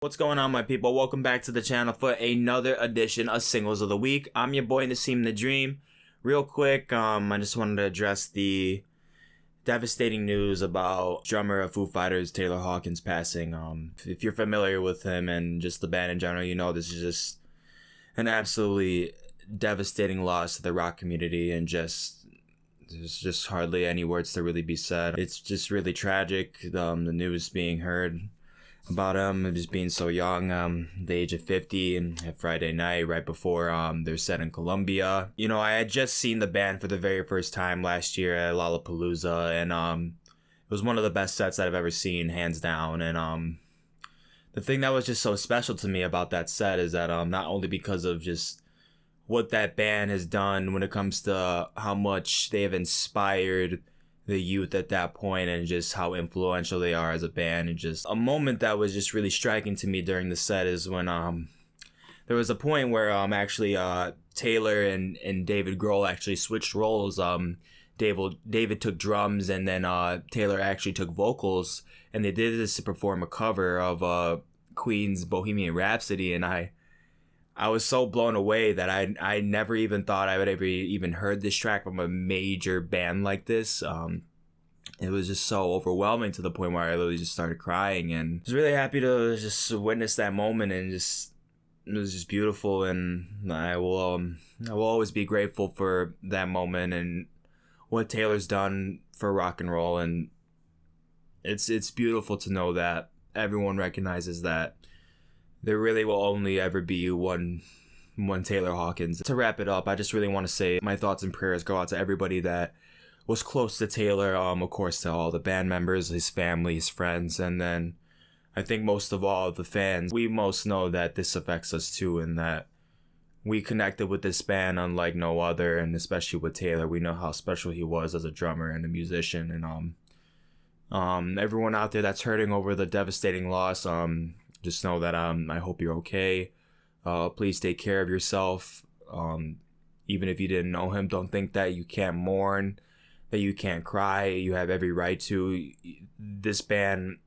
What's going on, my people? Welcome back to the channel for another edition of Singles of the Week. I'm your boy Naseem the Dream. Real quick, I just wanted to address the devastating news about drummer of Foo Fighters Taylor Hawkins passing. If you're familiar with him and just the band in general, you know this is just an absolutely devastating loss to the rock community, and there's just hardly any words to really be said. It's just really tragic, the news being heard about him just being so young, the age of 50, and Friday night right before their set in Colombia. You know, I had just seen the band for the very first time last year at Lollapalooza, and it was one of the best sets that I've ever seen, hands down. And the thing that was just so special to me about that set is that not only because of just what that band has done when it comes to how much they have inspired the youth at that point and just how influential they are as a band, and just a moment that was just really striking to me during the set is when there was a point where actually Taylor and David Grohl actually switched roles. David took drums and then Taylor actually took vocals, and they did this to perform a cover of Queen's Bohemian Rhapsody, and I was so blown away that I never even thought I would ever even heard this track from a major band like this. It was just so overwhelming to the point where I literally just started crying, and I was really happy to just witness that moment, and it was just beautiful, and I will always be grateful for that moment and what Taylor's done for rock and roll, and it's beautiful to know that everyone recognizes that there really will only ever be one Taylor Hawkins. To wrap it up, I just really want to say my thoughts and prayers go out to everybody that was close to Taylor, of course to all the band members, his family, his friends, and then I think most of all the fans. We most know that this affects us too, and that we connected with this band unlike no other, and especially with Taylor. We know how special he was as a drummer and a musician, and everyone out there that's hurting over the devastating loss, just know that I hope you're okay. Please take care of yourself. Even if you didn't know him, don't think that you can't mourn, that you can't cry. You have every right to. This band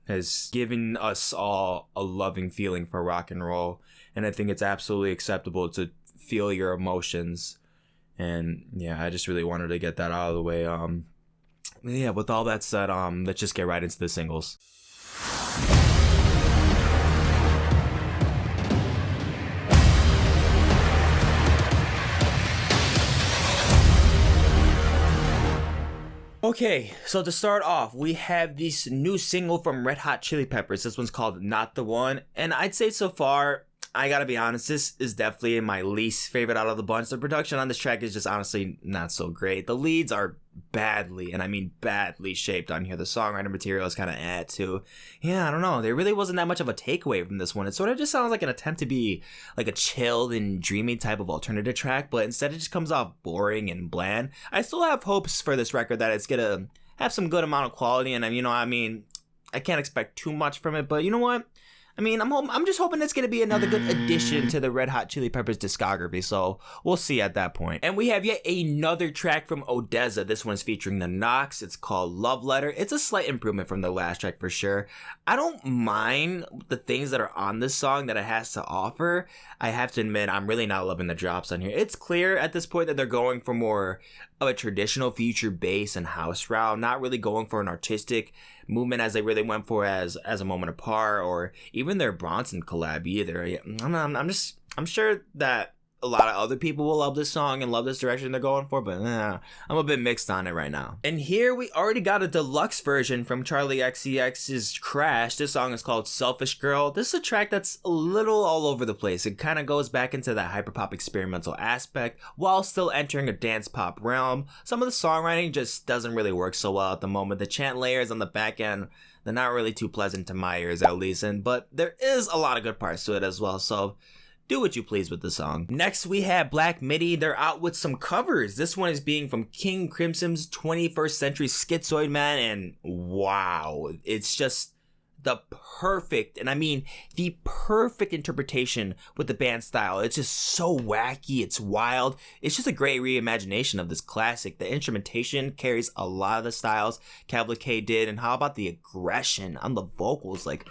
has given us all a loving feeling for rock and roll, and I think it's absolutely acceptable to feel your emotions. And yeah, I just really wanted to get that out of the way. Yeah, with all that said, let's just get right into the singles. Okay, so to start off, we have this new single from Red Hot Chili Peppers. This one's called Not the One, and I'd say so far, I gotta be honest, this is definitely my least favorite out of the bunch. The production on this track is just honestly not so great. The leads are badly, and I mean badly, shaped on here. The songwriting material is kind of too. Yeah, I don't know. There really wasn't that much of a takeaway from this one. It sort of just sounds like an attempt to be like a chilled and dreamy type of alternative track, but instead it just comes off boring and bland. I still have hopes for this record that it's gonna have some good amount of quality, and I can't expect too much from it, but you know what? I'm just hoping it's going to be another good addition to the Red Hot Chili Peppers discography, so we'll see at that point. And we have yet another track from ODESZA. This one's featuring the Knox. It's called Love Letter. It's a slight improvement from the last track for sure. I don't mind the things that are on this song that it has to offer. I have to admit, I'm really not loving the drops on here. It's clear at this point that they're going for more of a traditional future bass and house route, not really going for an artistic movement as they really went for as a Moment Apart, or even their Bronson collab either. I'm sure that a lot of other people will love this song and love this direction they're going for, but I'm a bit mixed on it right now. And here we already got a deluxe version from Charli XCX's Crash. This song is called Selfish Girl. This is a track that's a little all over the place. It kind of goes back into that hyperpop experimental aspect while still entering a dance pop realm. Some of the songwriting just doesn't really work so well at the moment. The chant layers on the back end, they're not really too pleasant to my ears at least, but there is a lot of good parts to it as well, so do what you please with the song. Next, we have Black Midi. They're out with some covers. This one is being from King Crimson's 21st Century Schizoid Man, and wow, it's just the perfect, and I mean the perfect interpretation with the band style. It's just so wacky, it's wild. It's just a great reimagination of this classic. The instrumentation carries a lot of the styles Cavalcade did, and how about the aggression on the vocals? Like,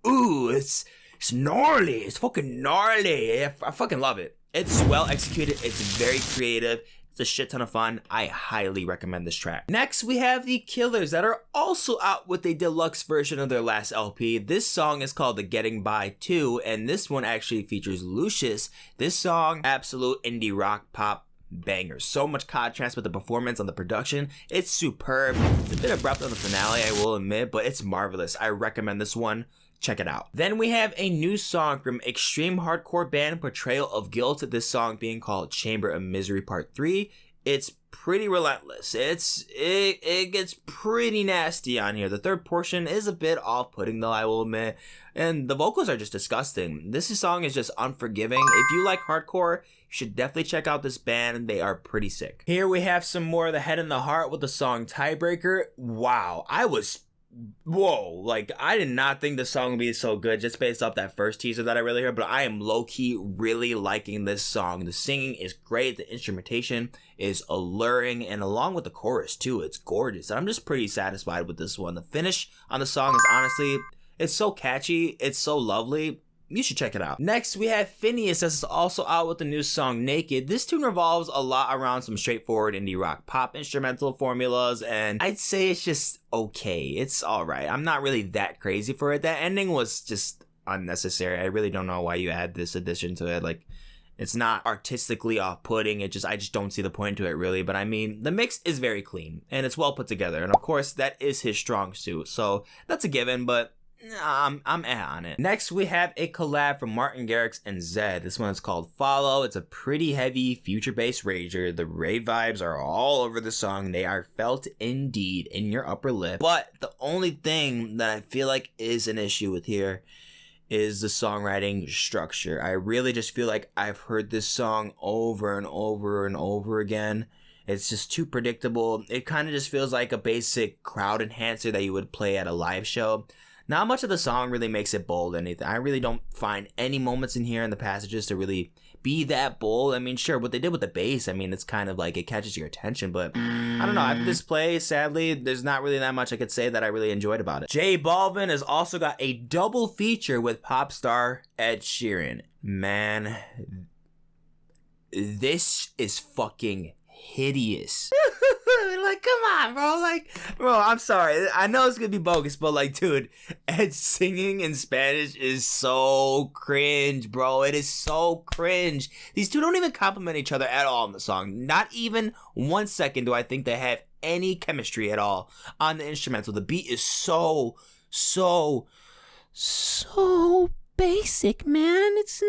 ooh, it's gnarly. It's fucking gnarly. I fucking love it. It's well executed. It's very creative. It's a shit ton of fun. I highly recommend this track. Next, we have the Killers that are also out with a deluxe version of their last LP. This song is called The Getting By 2, and this one actually features Lucius. This song, absolute indie rock pop banger. So much contrast with the performance on the production. It's superb. It's a bit abrupt on the finale, I will admit, but it's marvelous. I recommend this one. Check it out. Then we have a new song from extreme hardcore band Portrayal of Guilt, this song being called Chamber of Misery Part 3. It's pretty relentless. It gets pretty nasty on here. The third portion is a bit off-putting though, I will admit, and the vocals are just disgusting. This song is just unforgiving. If you like hardcore, you should definitely check out this band. They are pretty sick. Here we have some more of the Head and the Heart with the song Tiebreaker. Wow, like I did not think this song would be so good just based off that first teaser that I really heard, but I am low-key really liking this song. The singing is great, the instrumentation is alluring, and along with the chorus too, it's gorgeous. I'm just pretty satisfied with this one. The finish on the song is honestly, it's so catchy, it's so lovely. You should check it out. Next, we have FINNEAS that's also out with the new song Naked. This tune revolves a lot around some straightforward indie rock pop instrumental formulas, and I'd say it's just okay. It's alright. I'm not really that crazy for it. That ending was just unnecessary. I really don't know why you add this addition to it. Like, it's not artistically off-putting. I just don't see the point to it really. But I mean, the mix is very clean and it's well put together. And of course, that is his strong suit. So that's a given, but I'm on it. Next, we have a collab from Martin Garrix and Zedd. This one is called Follow. It's a pretty heavy future-based rager. The rave vibes are all over the song. They are felt indeed in your upper lip. But the only thing that I feel like is an issue with here is the songwriting structure. I really just feel like I've heard this song over and over and over again. It's just too predictable. It kind of just feels like a basic crowd enhancer that you would play at a live show. Not much of the song really makes it bold or anything. I really don't find any moments in here in the passages to really be that bold. I mean, sure, what they did with the bass, I mean, it's kind of like it catches your attention, but I don't know. After this play, sadly, there's not really that much I could say that I really enjoyed about it. J Balvin has also got a double feature with pop star Ed Sheeran. Man, this is fucking hideous. Like, come on, bro. Like, bro, I'm sorry. I know it's gonna be bogus, but like, dude, Ed singing in Spanish is so cringe, bro. It is so cringe. These two don't even compliment each other at all in the song. Not even 1 second do I think they have any chemistry at all on the instrumental. The beat is so basic, man. It's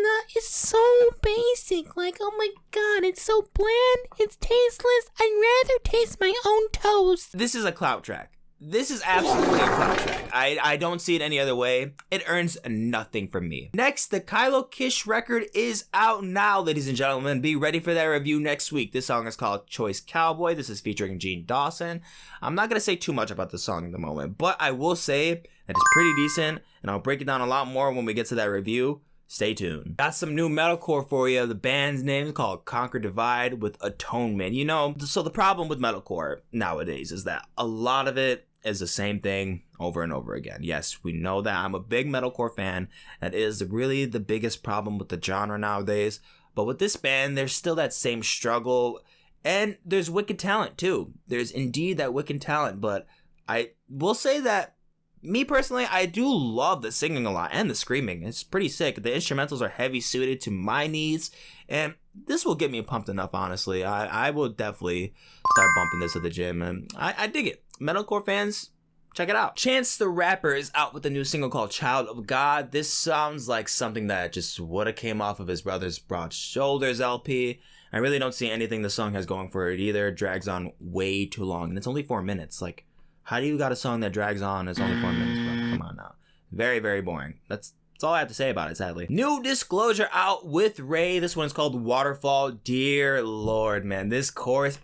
so basic. Like, oh my god, it's so bland, it's tasteless. I'd rather taste my own toast. This is a clout track. This is absolutely a clout track. I don't see it any other way. It earns nothing from me. Next, the Kylo Kish record is out now, ladies and gentlemen. Be ready for that review next week. This song is called Choice Cowboy. This is featuring Gene Dawson. I'm not gonna say too much about the song at the moment, but I will say that it's pretty decent, and I'll break it down a lot more when we get to that review. Stay tuned. Got some new metalcore for you. The band's name is called Conquer Divide with Atonement. You know, so the problem with metalcore nowadays is that a lot of it is the same thing over and over again. Yes, we know that. I'm a big metalcore fan. That is really the biggest problem with the genre nowadays. But with this band, there's still that same struggle. And there's wicked talent too. There's indeed that wicked talent. But I will say that, me personally, I do love the singing a lot and the screaming. It's pretty sick. The instrumentals are heavy suited to my needs, and this will get me pumped enough, honestly. I will definitely start bumping this at the gym, and I dig it. Metalcore fans, check it out. Chance the Rapper is out with a new single called Child of God. This sounds like something that just would have came off of his brother's Broad Shoulders LP. I really don't see anything the song has going for it either. It drags on way too long, and it's only 4 minutes. Like, how do you got a song that drags on? It's only 4 minutes, bro. Come on now. Very, very boring. That's all I have to say about it, sadly. New Disclosure out with RAYE. This one's called Waterfall. Dear Lord, man. This chorus,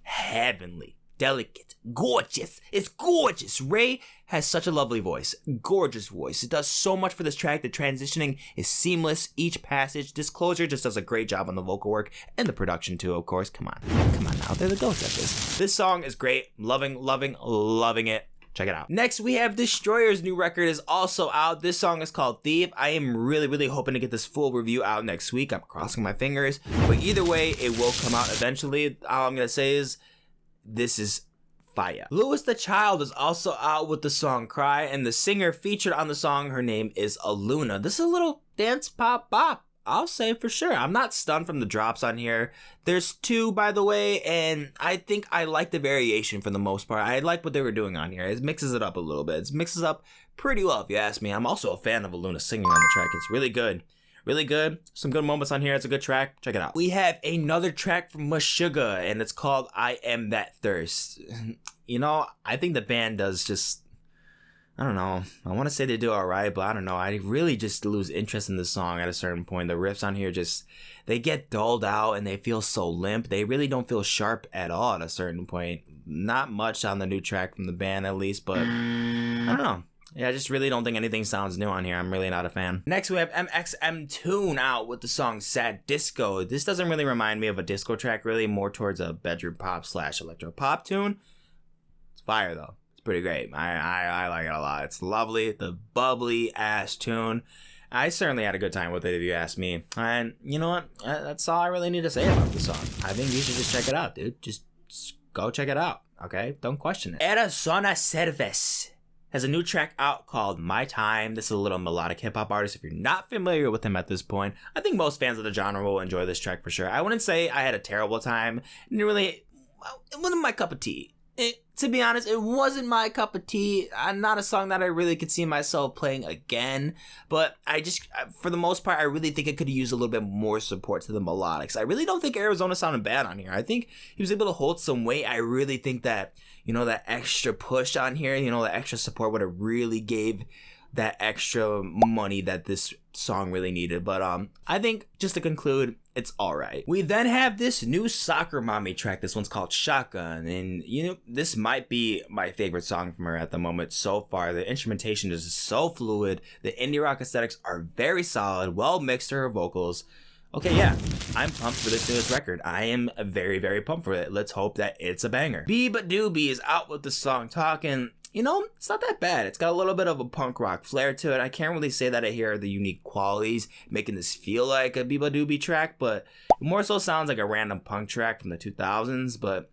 heavenly, delicate, gorgeous. It's gorgeous. RAYE has such a lovely voice. Gorgeous voice. It does so much for this track. The transitioning is seamless. Each passage. Disclosure just does a great job on the vocal work and the production too, of course. Come on now. They're the ghosts at this. This song is great. Loving it. Check it out. Next, we have Destroyer's new record is also out. This song is called Theif. I am really hoping to get this full review out next week. I'm crossing my fingers. But either way, it will come out eventually. All I'm going to say is, this is fire. Louis the Child is also out with the song Cry, and the singer featured on the song, her name is Aluna. This is a little dance pop bop, I'll say for sure. I'm not stunned from the drops on here. There's 2, by the way, and I think I like the variation for the most part. I like what they were doing on here. It mixes it up a little bit. It mixes up pretty well, if you ask me. I'm also a fan of Aluna singing on the track. It's really good. Really good. Some good moments on here. It's a good track. Check it out. We have another track from Suga, and it's called I Am That Thirst. You know, I think the band does just, I don't know. I want to say they do alright, but I don't know. I really just lose interest in the song at a certain point. The riffs on here just, they get dulled out and they feel so limp. They really don't feel sharp at all at a certain point. Not much on the new track from the band at least, but I don't know. Yeah, I just really don't think anything sounds new on here. I'm really not a fan. Next, we have MXM Tune Out with the song Sad Disco. This doesn't really remind me of a disco track, really more towards a bedroom pop / electro pop tune. It's fire though. It's pretty great. I like it a lot. It's lovely. The bubbly ass tune. I certainly had a good time with it if you ask me. And you know what? That's all I really need to say about the song. I think you should just check it out, dude. Just go check it out, okay? Don't question it. Zervas has a new track out called My Time. This is a little melodic hip-hop artist. If you're not familiar with him at this point, I think most fans of the genre will enjoy this track for sure. I wouldn't say I had a terrible time. It wasn't my cup of tea. To be honest, it wasn't my cup of tea. Not a song that I really could see myself playing again. But for the most part, I really think it could use a little bit more support to the melodics. I really don't think Arizona sounded bad on here. I think he was able to hold some weight. I really think that, you know, that extra push on here, you know, that extra support would have really gave that extra money that this song really needed. But I think, just to conclude, it's alright. We then have this new Soccer Mommy track. This one's called Shotgun, and you know, this might be my favorite song from her at the moment so far. The instrumentation is so fluid. The indie rock aesthetics are very solid, well mixed to her vocals. Okay, yeah, I'm pumped for this newest record. I am very pumped for it. Let's hope that it's a banger. beabadoobee is out with the song Talkin'. You know, it's not that bad. It's got a little bit of a punk rock flair to it. I can't really say that I hear the unique qualities making this feel like a beabadoobee track, but it more so sounds like a random punk track from the 2000s, but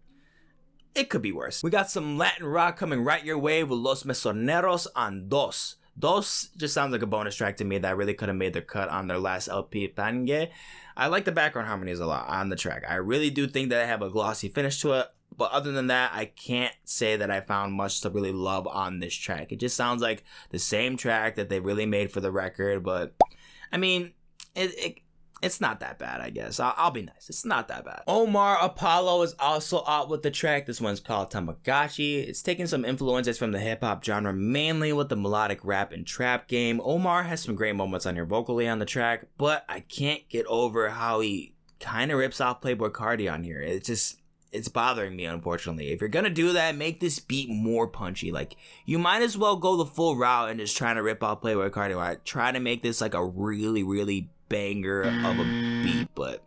it could be worse. We got some Latin rock coming right your way with Los Mesoneros on Dos. Dos just sounds like a bonus track to me that really could have made their cut on their last LP, Tangue. I like the background harmonies a lot on the track. I really do think that I have a glossy finish to it. But other than that, I can't say that I found much to really love on this track. It just sounds like the same track that they really made for the record. But, I mean, it's not that bad, I guess. I'll be nice. It's not that bad. Omar Apollo is also out with the track. This one's called Tamagotchi. It's taking some influences from the hip-hop genre, mainly with the melodic rap and trap game. Omar has some great moments on here vocally on the track, but I can't get over how he kind of rips off Playboi Carti on here. It's bothering me, unfortunately. If you're gonna do that, make this beat more punchy. Like, you might as well go the full route and just trying to rip off Playboi Carti. Right? Try to make this like a really banger of a beat, but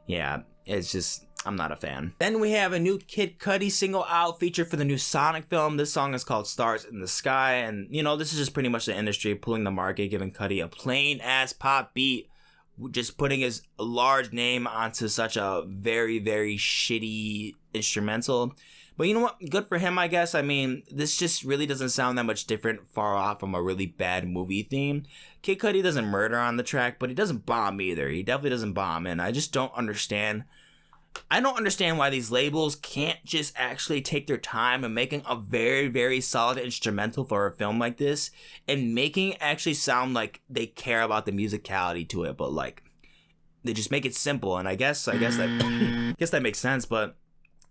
yeah, it's just, I'm not a fan. Then we have a new Kid Cudi single out featured for the new Sonic film. This song is called Stars in the Sky, and you know, this is just pretty much the industry pulling the market, giving Cudi a plain ass pop beat, just putting his large name onto such a very shitty instrumental. But you know what? Good for him, I guess. I mean, this just really doesn't sound that much different, far off from a really bad movie theme. Kid Cudi doesn't murder on the track, but he doesn't bomb either. He definitely doesn't bomb, and I just don't understand. I don't understand why these labels can't just actually take their time and making a very solid instrumental for a film like this and making it actually sound like they care about the musicality to it, but like they just make it simple. And I guess that makes sense, but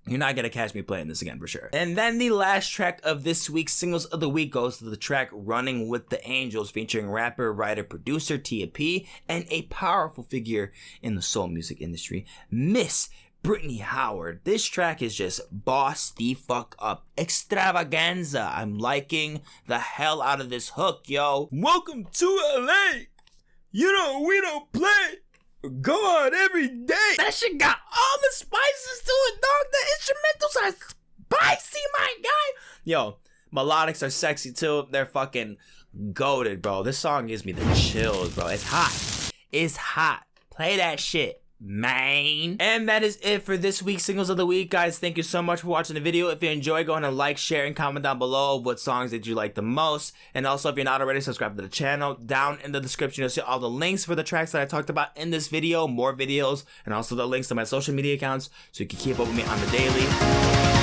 you're not gonna catch me playing this again for sure. And then the last track of this week's Singles of the Week goes to the track Running with the Angels, featuring rapper, writer, producer Tia P, and a powerful figure in the soul music industry, Miss Brittany Howard. This track is just boss the fuck up extravaganza. I'm liking the hell out of this hook, yo. Welcome to LA. You know we don't play. Go on every day. That shit got all the spices to it, dog. The instrumentals are spicy, my guy. Yo, Melodics are sexy too. They're fucking goated, bro. This song gives me the chills, bro. It's hot. It's hot. Play that shit, man. And that is it for this week's Singles of the Week, guys. Thank you so much for watching the video. If you enjoyed, go ahead and like, share, and comment down below what songs did you like the most. And also, if you're not already, subscribe to the channel. Down in the description, you'll see all the links for the tracks that I talked about in this video, more videos, and also the links to my social media accounts so you can keep up with me on the daily.